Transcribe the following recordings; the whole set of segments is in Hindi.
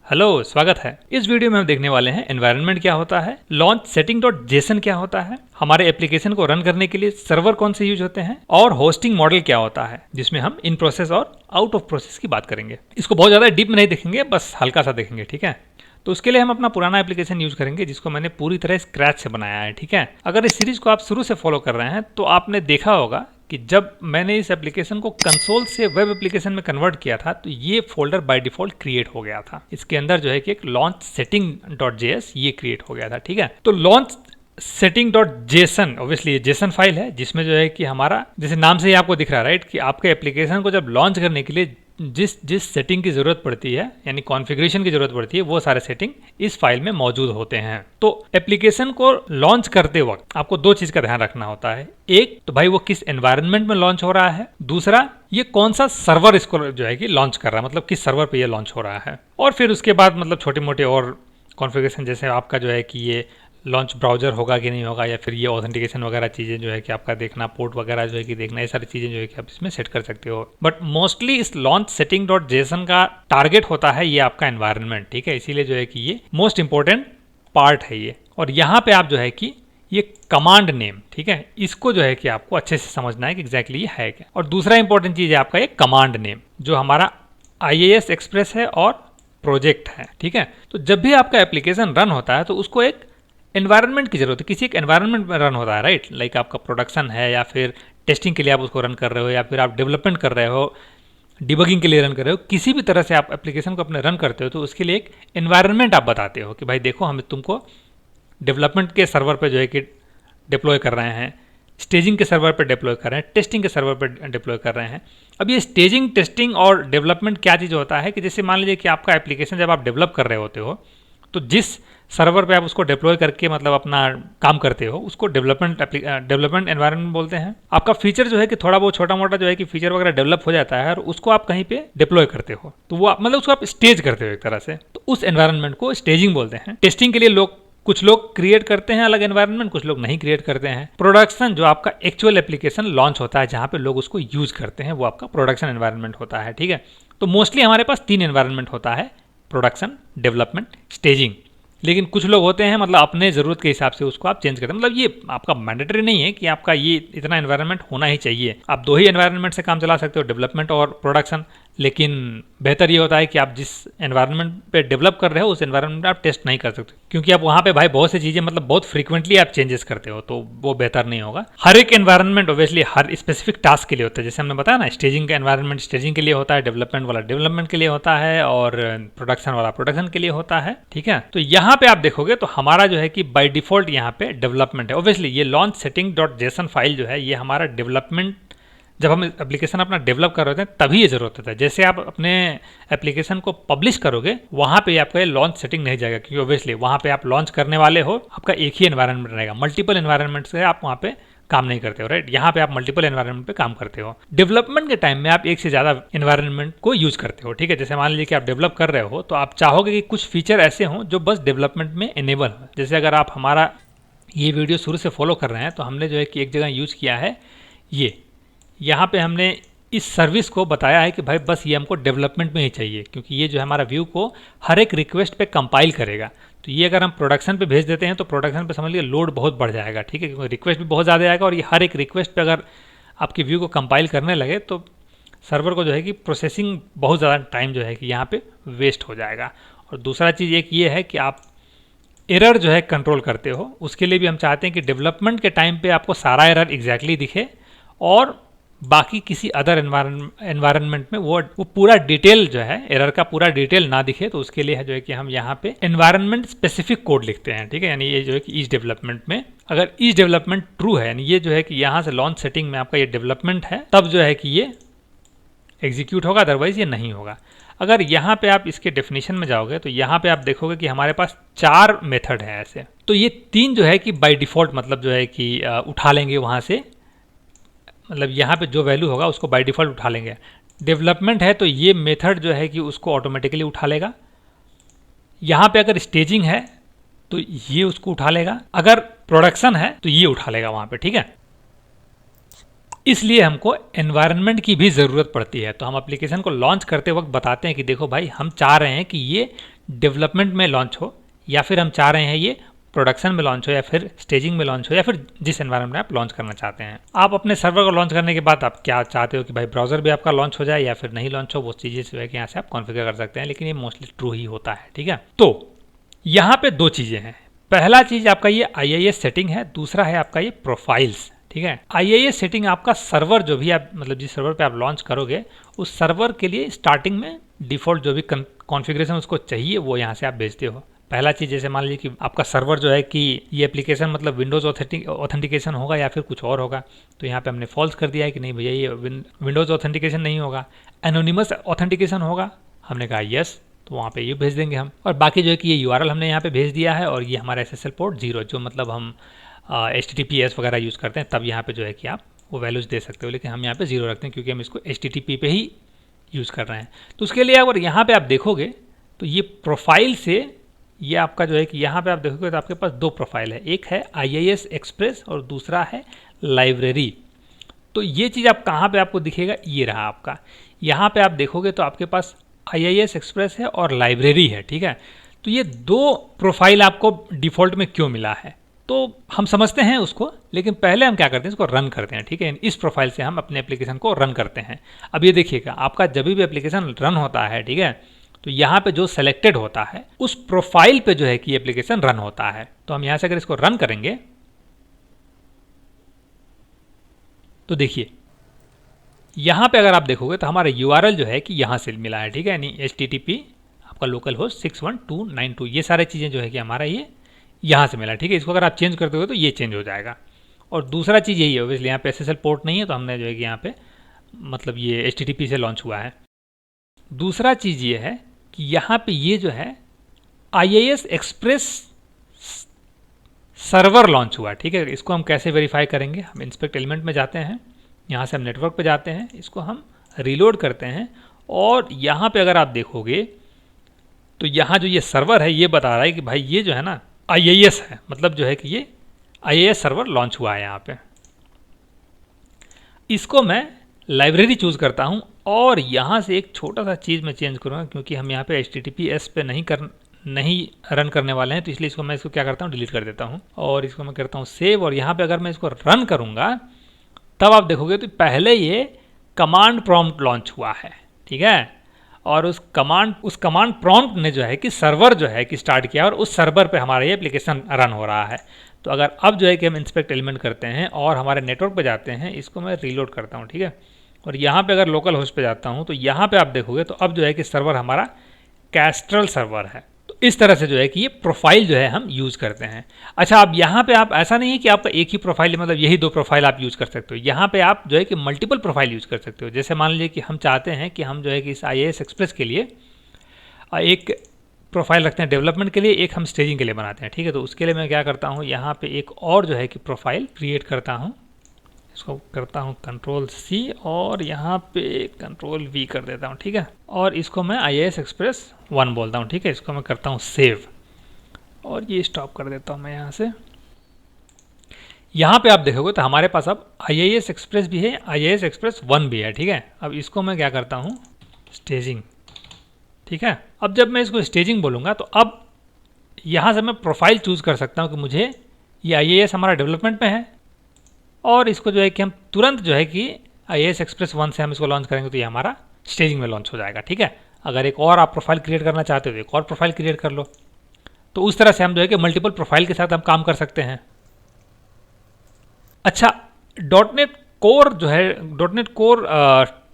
हेलो, स्वागत है। इस वीडियो में हम देखने वाले हैं एनवायरनमेंट क्या होता है, लॉन्च सेटिंग डॉट जेसन क्या होता है, हमारे एप्लीकेशन को रन करने के लिए सर्वर कौन से यूज होते हैं और होस्टिंग मॉडल क्या होता है, जिसमें हम इन प्रोसेस और आउट ऑफ प्रोसेस की बात करेंगे। इसको बहुत ज्यादा डीप में नहीं देखेंगे, बस हल्का सा देखेंगे, ठीक है। तो उसके लिए हम अपना पुराना एप्लीकेशन यूज करेंगे जिसको मैंने पूरी तरह स्क्रैच से बनाया है, ठीक है। अगर इस सीरीज को आप शुरू से फॉलो कर रहे हैं तो आपने देखा होगा कि जब मैंने इस एप्लीकेशन को कंसोल से वेब एप्लीकेशन में कन्वर्ट किया था तो ये फोल्डर बाय डिफॉल्ट क्रिएट हो गया था। इसके अंदर जो है कि एक लॉन्च सेटिंग डॉट जेएस ये क्रिएट हो गया था, ठीक है। तो launch setting dot JSON obviously ये जेसन फाइल है जिसमें जो है कि हमारा, जैसे नाम से ही आपको दिख रहा है राइट, कि आपके एप्लीकेशन को जब लॉन्च करने के लिए जिस सेटिंग की जरूरत पड़ती है, यानी कॉन्फ़िगरेशन की जरूरत पड़ती है, वो सारे सेटिंग इस फाइल में मौजूद होते हैं। तो एप्लीकेशन को लॉन्च करते वक्त आपको दो चीज का ध्यान रखना होता है। एक तो भाई वो किस एनवायरनमेंट में लॉन्च हो रहा है, दूसरा ये कौन सा सर्वर इसको जो है कि लॉन्च कर रहा है, मतलब किस सर्वर पे ये लॉन्च हो रहा है। और फिर उसके बाद मतलब छोटे मोटे और कॉन्फ़िगरेशन, जैसे आपका जो है कि ये लॉन्च ब्राउजर होगा कि नहीं होगा, या फिर ये ऑथेंटिकेशन वगैरह चीज़ें जो है कि आपका देखना, पोर्ट वगैरह जो है कि देखना, ये सारी चीज़ें जो है कि आप इसमें सेट कर सकते हो। बट मोस्टली इस लॉन्च सेटिंग डॉट जेसन का टारगेट होता है ये आपका एनवायरनमेंट, ठीक है। इसीलिए जो है कि ये मोस्ट इंपॉर्टेंट पार्ट है ये। और यहाँ पे आप जो है कि ये कमांड नेम, ठीक है, इसको जो है कि आपको अच्छे से समझना है कि एग्जैक्टली ये है क्या। और दूसरा इंपॉर्टेंट चीज़ है आपका ये कमांड नेम, जो हमारा IIS एक्सप्रेस है और प्रोजेक्ट है, ठीक है। तो जब भी आपका एप्लीकेशन रन होता है तो उसको एक एनवायरनमेंट की जरूरत है, किसी एक एनवायरनमेंट में रन होता है राइट। लाइक आपका प्रोडक्शन है, या फिर टेस्टिंग के लिए आप उसको रन कर रहे हो, या फिर आप डेवलपमेंट कर रहे हो, डिबगिंग के लिए रन कर रहे हो, किसी भी तरह से आप एप्लीकेशन को अपने रन करते हो तो उसके लिए एक एनवायरनमेंट आप बताते हो कि भाई देखो हम तुमको डेवलपमेंट के सर्वर पर जो है कि डिप्लॉय कर रहे हैं, स्टेजिंग के सर्वर पर डिप्लॉय कर रहे हैं, टेस्टिंग के सर्वर पर डिप्लॉय कर रहे हैं। अब ये स्टेजिंग, टेस्टिंग और डेवलपमेंट क्या चीज़ होता है कि जैसे मान लीजिए कि आपका एप्लीकेशन जब आप डेवलप कर रहे होते हो तो जिस सर्वर पे आप उसको डिप्लॉय करके मतलब अपना काम करते हो उसको डेवलपमेंट एनवायरनमेंट बोलते हैं। आपका फीचर जो है कि थोड़ा बहुत छोटा मोटा जो है कि फीचर वगैरह डेवलप हो जाता है और उसको आप कहीं पे डिप्लॉय करते हो तो वो मतलब उसको आप स्टेज करते हो एक तरह से, तो उस एनवायरनमेंट को स्टेजिंग बोलते हैं। टेस्टिंग के लिए कुछ लोग क्रिएट करते हैं अलग एनवायरनमेंट, कुछ लोग नहीं क्रिएट करते हैं। प्रोडक्शन जो आपका एक्चुअल एप्लीकेशन लॉन्च होता है जहां पे लोग उसको यूज करते हैं वो आपका प्रोडक्शन एनवायरनमेंट होता है, ठीक है। तो मोस्टली हमारे पास 3 एनवायरनमेंट होता है, प्रोडक्शन, डेवलपमेंट, स्टेजिंग। लेकिन कुछ लोग होते हैं मतलब अपने ज़रूरत के हिसाब से उसको आप चेंज करते हैं। मतलब ये आपका मैंडेटरी नहीं है कि आपका ये इतना एनवायरनमेंट होना ही चाहिए। आप 2 ही एनवायरनमेंट से काम चला सकते हो, डेवलपमेंट और प्रोडक्शन। लेकिन बेहतर ये होता है कि आप जिस एनवायरनमेंट पे डेवलप कर रहे हो उस एनवायरनमेंट में आप टेस्ट नहीं कर सकते, क्योंकि आप वहाँ पे भाई बहुत सी चीज़ें मतलब बहुत फ्रीक्वेंटली आप चेंजेस करते हो, तो वो बेहतर नहीं होगा। हर एक एनवायरनमेंट ऑब्वियसली हर स्पेसिफिक टास्क के लिए होता है। जैसे हमने बताया ना, स्टेजिंग का एनवायरनमेंट स्टेजिंग के लिए होता है, डेवलपमेंट वाला डेवलपमेंट के लिए होता है, और प्रोडक्शन वाला प्रोडक्शन के लिए होता है, ठीक है। तो यहाँ पे आप देखोगे तो हमारा जो है कि बाय डिफॉल्ट यहाँ पे डेवलपमेंट है। ऑब्वियसली ये launch setting dot JSON file जो है ये हमारा डेवलपमेंट, जब हम एप्लीकेशन अपना डेवलप कर रहे होते हैं तभी ये जरूरत होता है। जैसे आप अपने एप्लीकेशन को पब्लिश करोगे वहाँ पे आपका ये लॉन्च सेटिंग नहीं जाएगा, क्योंकि ऑब्वियसली वहाँ पे आप लॉन्च करने वाले हो, आपका एक ही एनवायरनमेंट रहेगा। मल्टीपल एनवायरनमेंट से आप वहाँ पे काम नहीं करते हो राइट। यहाँ पे आप मल्टीपल एनवायरनमेंट पे काम करते हो। डेवलपमेंट के टाइम में आप एक से ज़्यादा एनवायरनमेंट को यूज करते हो, ठीक है। जैसे मान लीजिए कि आप डेवलप कर रहे हो तो आप चाहोगे कि कुछ फीचर ऐसे हों जो बस डेवलपमेंट में इनेबल हो। जैसे अगर आप हमारा ये वीडियो शुरू से फॉलो कर रहे हैं तो हमने जो है कि एक जगह यूज किया है ये, यहाँ पे हमने इस सर्विस को बताया है कि भाई बस ये हमको डेवलपमेंट में ही चाहिए, क्योंकि ये जो है हमारा व्यू को हर एक रिक्वेस्ट पे कंपाइल करेगा। तो ये अगर हम प्रोडक्शन पे भेज देते हैं तो प्रोडक्शन पे समझ लीजिए लोड बहुत बढ़ जाएगा, ठीक है, क्योंकि रिक्वेस्ट भी बहुत ज़्यादा आएगा। और ये हर एक रिक्वेस्ट पे अगर आपकी व्यू को कंपाइल करने लगे तो सर्वर को जो है कि प्रोसेसिंग बहुत ज़्यादा टाइम जो है कि यहाँ पे वेस्ट हो जाएगा। और दूसरा चीज़ एक ये है कि आप एरर जो है कंट्रोल करते हो, उसके लिए भी हम चाहते हैं कि डेवलपमेंट के टाइम पे आपको सारा एरर एग्जैक्टली दिखे और बाकी किसी अदर एनवायरनमेंट में वो पूरा डिटेल जो है, एरर का पूरा डिटेल ना दिखे। तो उसके लिए है जो है कि हम यहाँ पे एनवायरनमेंट स्पेसिफिक कोड लिखते हैं, ठीक है। यानी ये जो है कि ईच डेवलपमेंट में अगर ईच डेवलपमेंट ट्रू है, यानी ये जो है कि यहाँ से लॉन्च सेटिंग में आपका ये डेवलपमेंट है, तब जो है कि ये एग्जीक्यूट होगा, अदरवाइज ये नहीं होगा। अगर यहाँ पे आप इसके डेफिनेशन में जाओगे तो यहाँ पे आप देखोगे कि हमारे पास 4 मेथड है ऐसे। तो ये 3 जो है कि बाय डिफॉल्ट मतलब जो है कि उठा लेंगे वहाँ से, मतलब यहाँ पे जो वैल्यू होगा उसको बाय डिफॉल्ट उठा लेंगे। डेवलपमेंट है तो ये मेथड जो है कि उसको ऑटोमेटिकली उठा लेगा। यहाँ पे अगर स्टेजिंग है तो ये उसको उठा लेगा। अगर प्रोडक्शन है तो ये उठा लेगा वहाँ पे, ठीक है। इसलिए हमको एनवायरनमेंट की भी ज़रूरत पड़ती है। तो हम एप्लीकेशन को लॉन्च करते वक्त बताते हैं कि देखो भाई, हम चाह रहे हैं कि ये डेवलपमेंट में लॉन्च हो, या फिर हम चाह रहे हैं ये प्रोडक्शन में लॉन्च हो, या फिर स्टेजिंग में लॉन्च हो, या फिर जिस एनवायरनमेंट में आप लॉन्च करना चाहते हैं। आप अपने सर्वर को लॉन्च करने के बाद आप क्या चाहते हो कि भाई ब्राउज़र भी आपका लॉन्च हो जाए या फिर नहीं लॉन्च हो, वो चीज़ें जो है कि यहाँ से आप कॉन्फ़िगर कर सकते हैं, लेकिन ये मोस्टली ट्रू ही होता है। ठीक है, तो यहाँ पे दो चीज़ें हैं। पहला चीज़ आपका ये IIS सेटिंग है, दूसरा है आपका ये प्रोफाइल्स। ठीक है, IIS सेटिंग आपका सर्वर जो भी आप मतलब जिस सर्वर पे आप लॉन्च करोगे उस सर्वर के लिए स्टार्टिंग में डिफ़ॉल्ट जो भी कॉन्फ़िगरेशन उसको चाहिए वो यहाँ से आप भेजते हो। पहला चीज़, जैसे मान लीजिए कि आपका सर्वर जो है कि ये एप्लीकेशन मतलब विंडोज़ ऑथेंटिकेशन होगा या फिर कुछ और होगा, तो यहाँ पे हमने फॉल्स कर दिया है कि नहीं भैया ये विंडोज़ ऑथेंटिकेशन नहीं होगा, एनोनिमस ऑथेंटिकेशन होगा। हमने कहा यस, तो वहाँ पे ये भेज देंगे हम। और बाकी जो है कि ये URL हमने यहाँ पे भेज दिया है, और ये हमारा SSL पोर्ट 0, जो मतलब हम HTTPS वगैरह यूज़ करते हैं, तब यहाँ पे जो है कि आप वो वैल्यूज़ दे सकते हो, लेकिन हम यहाँ पे 0 रखते हैं क्योंकि हम इसको HTTP पे ही यूज़ कर रहे हैं। तो उसके लिए अगर यहाँ पे आप देखोगे तो ये प्रोफाइल से ये आपका जो है कि यहाँ पे आप देखोगे तो आपके पास दो प्रोफाइल है, एक है IIS एक्सप्रेस और दूसरा है लाइब्रेरी। तो ये चीज़ आप कहाँ पे आपको दिखेगा, ये रहा आपका। यहाँ पे आप देखोगे तो आपके पास IIS एक्सप्रेस है और लाइब्रेरी है। ठीक है, तो ये दो प्रोफाइल आपको डिफ़ॉल्ट में क्यों मिला है, तो हम समझते हैं उसको, लेकिन पहले हम क्या करते हैं, इसको रन करते हैं। ठीक है, इस प्रोफाइल से हम अपने एप्लीकेशन को रन करते हैं। अब ये देखिएगा, आपका जब भी एप्लीकेशन रन होता है, ठीक है, तो यहाँ पे जो सेलेक्टेड होता है उस प्रोफाइल पे जो है कि एप्लीकेशन रन होता है। तो हम यहाँ से अगर इसको रन करेंगे तो देखिए यहाँ पे अगर आप देखोगे तो हमारा URL जो है कि यहाँ से मिला है। ठीक है, यानी HTTP आपका लोकल होस्ट 61292, ये सारे चीज़ें जो है कि हमारा ये यहाँ से मिला। ठीक है, इसको अगर आप चेंज करते हो तो ये चेंज हो जाएगा। और दूसरा चीज़ यही है, ऑब्वियसली यहाँ पे SSL पोर्ट नहीं है, तो हमने जो है कि यहाँ पे मतलब ये HTTP से लॉन्च हुआ है। दूसरा चीज़ ये है कि यहाँ पे ये जो है IIS एक्सप्रेस सर्वर लॉन्च हुआ। ठीक है, इसको हम कैसे वेरीफाई करेंगे, हम इंस्पेक्ट एलिमेंट में जाते हैं, यहाँ से हम नेटवर्क पे जाते हैं, इसको हम रीलोड करते हैं, और यहाँ पे अगर आप देखोगे तो यहाँ जो ये सर्वर है ये बता रहा है कि भाई ये जो है ना IIS है, मतलब जो है कि ये IIS सर्वर लॉन्च हुआ है यहाँ पे। इसको मैं लाइब्रेरी चूज़ करता हूँ, और यहाँ से एक छोटा सा चीज़ मैं चेंज करूँगा, क्योंकि हम यहाँ पे HTTPS पे नहीं रन करने वाले हैं, तो इसलिए मैं इसको क्या करता हूँ, डिलीट कर देता हूँ, और इसको मैं करता हूँ सेव। और यहाँ पे अगर मैं इसको रन करूँगा तब आप देखोगे तो पहले ये कमांड प्रॉम्प्ट लॉन्च हुआ है। ठीक है, और उस कमांड प्रॉम्प्ट ने जो है कि सर्वर जो है कि स्टार्ट किया, और उस सर्वर पे हमारा ये एप्लीकेशन रन हो रहा है। तो अगर अब जो है कि हम इंस्पेक्ट एलिमेंट करते हैं और हमारे नेटवर्क पे जाते हैं, इसको मैं रीलोड करता हूँ। ठीक है, और यहाँ पे अगर लोकल होस्ट पे जाता हूँ तो यहाँ पे आप देखोगे तो अब जो है कि सर्वर हमारा कैस्ट्रल सर्वर है। तो इस तरह से जो है कि ये प्रोफाइल जो है हम यूज़ करते हैं। अच्छा, अब यहाँ पे आप ऐसा नहीं है कि आपका एक ही प्रोफाइल, मतलब यही दो प्रोफाइल आप यूज़ कर सकते हो, यहाँ पे आप जो है कि मल्टीपल प्रोफाइल यूज़ कर सकते हो। जैसे मान लीजिए कि हम चाहते हैं कि हम जो है कि इस IIS एक्सप्रेस के लिए एक प्रोफाइल रखते हैं डेवलपमेंट के लिए, एक हम स्टेजिंग के लिए बनाते हैं। ठीक है, तो उसके लिए मैं क्या करता हूँ, यहाँ पे एक और जो है कि प्रोफाइल क्रिएट करता हूँ, इसको करता हूँ Ctrl+C और यहाँ पे Ctrl+V कर देता हूँ। ठीक है, और इसको मैं IIS एक्सप्रेस 1 बोलता हूँ। ठीक है, इसको मैं करता हूँ सेव, और ये स्टॉप कर देता हूँ मैं यहाँ से। यहाँ पे आप देखोगे तो हमारे पास अब IIS एक्सप्रेस भी है, IIS एक्सप्रेस 1 भी है। ठीक है, अब इसको मैं क्या करता हूँ, स्टेजिंग। ठीक है, अब जब मैं इसको स्टेजिंग बोलूँगा तो अब यहाँ से मैं प्रोफाइल चूज़ कर सकता हूँ कि मुझे ये IIS हमारा डेवलपमेंट में है, और इसको जो है कि हम तुरंत जो है कि IIS एक्सप्रेस 1 से हम इसको लॉन्च करेंगे तो ये हमारा स्टेजिंग में लॉन्च हो जाएगा। ठीक है, अगर एक और आप प्रोफाइल क्रिएट करना चाहते हो तो एक और प्रोफाइल क्रिएट कर लो। तो उस तरह से हम जो है कि मल्टीपल प्रोफाइल के साथ हम काम कर सकते हैं। अच्छा, .NET कोर जो है, .NET कोर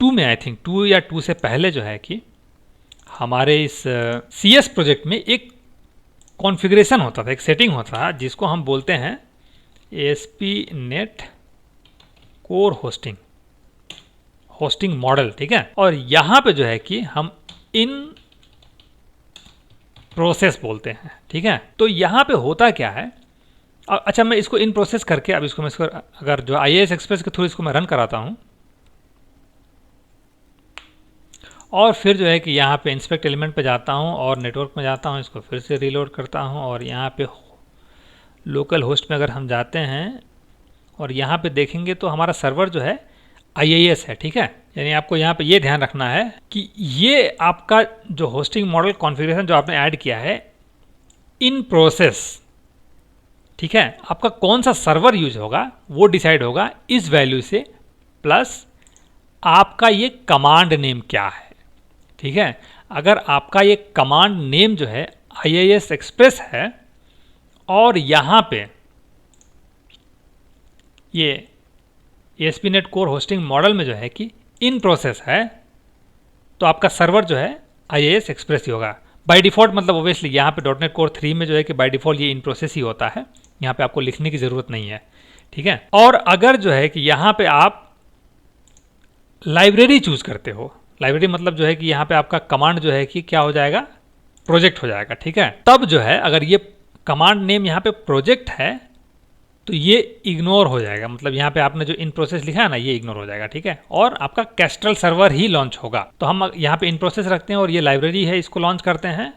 2 में, आई थिंक 2 या 2 से पहले जो है कि हमारे इस CS प्रोजेक्ट में एक कॉन्फ़िगरेशन होता था, एक सेटिंग होता था, जिसको हम बोलते हैं ASP.NET कोर होस्टिंग मॉडल। ठीक है, और यहाँ पे जो है कि हम इन प्रोसेस बोलते हैं। ठीक है, तो यहाँ पे होता क्या है, अच्छा मैं इसको इन प्रोसेस करके अब इसको मैं अगर जो IIS एक्सप्रेस के थ्रू इसको मैं रन कराता हूँ, और फिर जो है कि यहाँ पे इंस्पेक्ट एलिमेंट पे जाता हूँ और नेटवर्क में जाता हूँ, इसको फिर से रीलोड करता हूँ, और यहाँ पे लोकल होस्ट में अगर हम जाते हैं और यहाँ पे देखेंगे तो हमारा सर्वर जो है IIS है, ठीक है। यानी आपको यहाँ पे ये ध्यान रखना है कि ये आपका जो होस्टिंग मॉडल कॉन्फ़िगरेशन जो आपने ऐड किया है इन प्रोसेस, ठीक है, आपका कौन सा सर्वर यूज होगा वो डिसाइड होगा इस वैल्यू से, प्लस आपका ये कमांड नेम क्या है, ठीक है। अगर आपका ये कमांड नेम जो है IIS एक्सप्रेस है और यहाँ पे ये ASP.NET कोर होस्टिंग मॉडल में जो है कि इन प्रोसेस है, तो आपका सर्वर जो है IIS एक्सप्रेस ही होगा बाय डिफ़ॉल्ट। मतलब ओबियसली यहाँ पे .NET कोर 3 में जो है कि बाय डिफ़ॉल्ट ये इन प्रोसेस ही होता है, यहाँ पे आपको लिखने की ज़रूरत नहीं है, ठीक है। और अगर जो है कि यहाँ पे आप लाइब्रेरी चूज़ करते हो, लाइब्रेरी मतलब जो है कि यहाँ पे आपका कमांड जो है कि क्या हो जाएगा, प्रोजेक्ट हो जाएगा, ठीक है। तब जो है अगर ये कमांड नेम यहाँ पे प्रोजेक्ट है तो ये इग्नोर हो जाएगा, मतलब यहाँ पे आपने जो इन प्रोसेस लिखा है ना ये इग्नोर हो जाएगा, ठीक है। और आपका कैस्ट्रल सर्वर ही लॉन्च होगा। तो हम यहाँ पे इन प्रोसेस रखते हैं और ये लाइब्रेरी है, इसको लॉन्च करते हैं।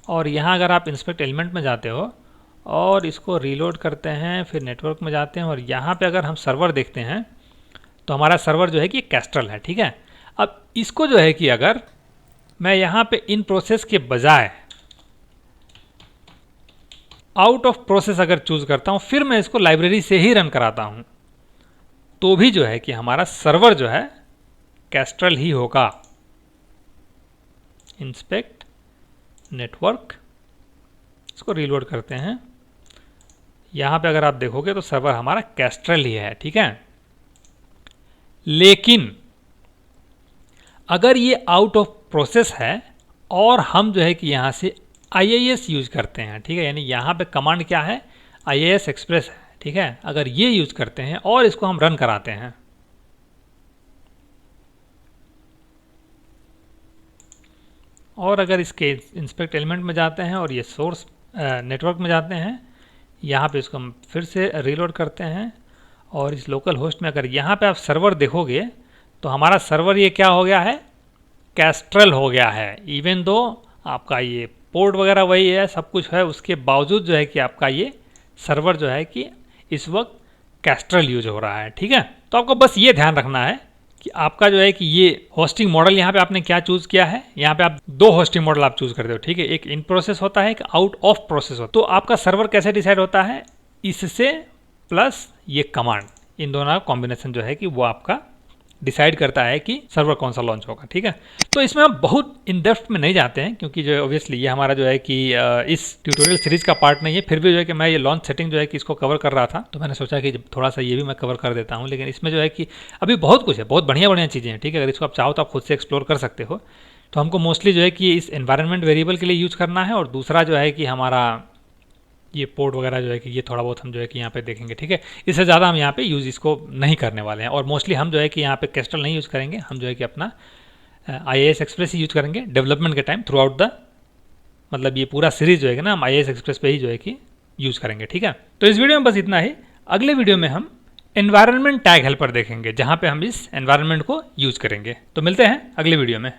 और यहाँ अगर आप इंस्पेक्ट एलिमेंट में जाते हो और इसको रीलोड करते हैं, फिर नेटवर्क में जाते हैं और यहाँ पे अगर हम सर्वर देखते हैं तो हमारा सर्वर जो है कि कैस्ट्रल है, ठीक है। अब इसको जो है कि अगर मैं यहाँ पे इन प्रोसेस के बजाय आउट ऑफ प्रोसेस अगर चूज करता हूँ, फिर मैं इसको लाइब्रेरी से ही रन कराता हूँ, तो भी जो है कि हमारा सर्वर जो है कैस्ट्रल ही होगा। इंस्पेक्ट नेटवर्क, इसको रीलोड करते हैं। यहाँ पे अगर आप देखोगे तो सर्वर हमारा कैस्ट्रल ही है, ठीक है। लेकिन अगर ये आउट ऑफ प्रोसेस है और हम जो है कि यहाँ से IIS यूज करते हैं, ठीक है, यानी यहाँ पे कमांड क्या है, IIS एक्सप्रेस है, ठीक है। अगर ये यूज करते हैं और इसको हम रन कराते हैं, और अगर इसके इंस्पेक्ट एलिमेंट में जाते हैं और ये सोर्स नेटवर्क में जाते हैं, यहाँ पे इसको हम फिर से रीलोड करते हैं और इस लोकल होस्ट में अगर यहाँ पे आप सर्वर देखोगे तो हमारा सर्वर ये क्या हो गया है, कैस्ट्रल हो गया है। इवन दो आपका ये पोर्ट वगैरह वही है, सब कुछ है, उसके बावजूद जो है कि आपका ये सर्वर जो है कि इस वक्त कैस्ट्रल यूज हो रहा है, ठीक है। तो आपको बस ये ध्यान रखना है कि आपका जो है कि ये होस्टिंग मॉडल यहाँ पे आपने क्या चूज किया है। यहाँ पे आप दो होस्टिंग मॉडल आप चूज करते हो, ठीक है। एक इन प्रोसेस होता है, एक आउट ऑफ प्रोसेस होता है। तो आपका सर्वर कैसे डिसाइड होता है, इससे प्लस ये कमांड, इन दोनों का कॉम्बिनेशन जो है कि वो आपका डिसाइड करता है कि सर्वर कौन सा लॉन्च होगा, ठीक है। तो इसमें हम बहुत इन डेप्थ में नहीं जाते हैं क्योंकि जो ऑब्वियसली ये हमारा जो है कि इस ट्यूटोरियल सीरीज का पार्ट नहीं है। फिर भी जो है कि मैं ये लॉन्च सेटिंग जो है कि इसको कवर कर रहा था, तो मैंने सोचा कि थोड़ा सा ये भी मैं कवर कर देता हूँ। लेकिन इसमें जो है कि अभी बहुत कुछ है, बहुत बढ़िया बढ़िया चीज़ें हैं, ठीक है। अगर इसको आप चाहो तो आप खुद से एक्सप्लोर कर सकते हो। तो हमको मोस्टली जो है कि इस एनवायरनमेंट वेरिएबल के लिए यूज़ करना है, और दूसरा जो है कि हमारा ये पोर्ट वगैरह जो है कि ये थोड़ा बहुत हम जो है कि यहाँ पे देखेंगे, ठीक है। इससे ज़्यादा हम यहाँ पे यूज़ इसको नहीं करने वाले हैं, और मोस्टली हम जो है कि यहाँ पे कैस्ट्रल नहीं यूज़ करेंगे। हम जो है कि अपना IIS एक्सप्रेस ही यूज़ करेंगे डेवलपमेंट के टाइम थ्रू आउट द, मतलब ये पूरा सीरीज जो है ना हम IIS एक्सप्रेस पे ही जो है कि यूज़ करेंगे, ठीक है। तो इस वीडियो में बस इतना ही। अगले वीडियो में हम एनवायरनमेंट टैग हेल्पर देखेंगे, जहाँ पे हम इस एनवायरनमेंट को यूज़ करेंगे। तो मिलते हैं अगले वीडियो में।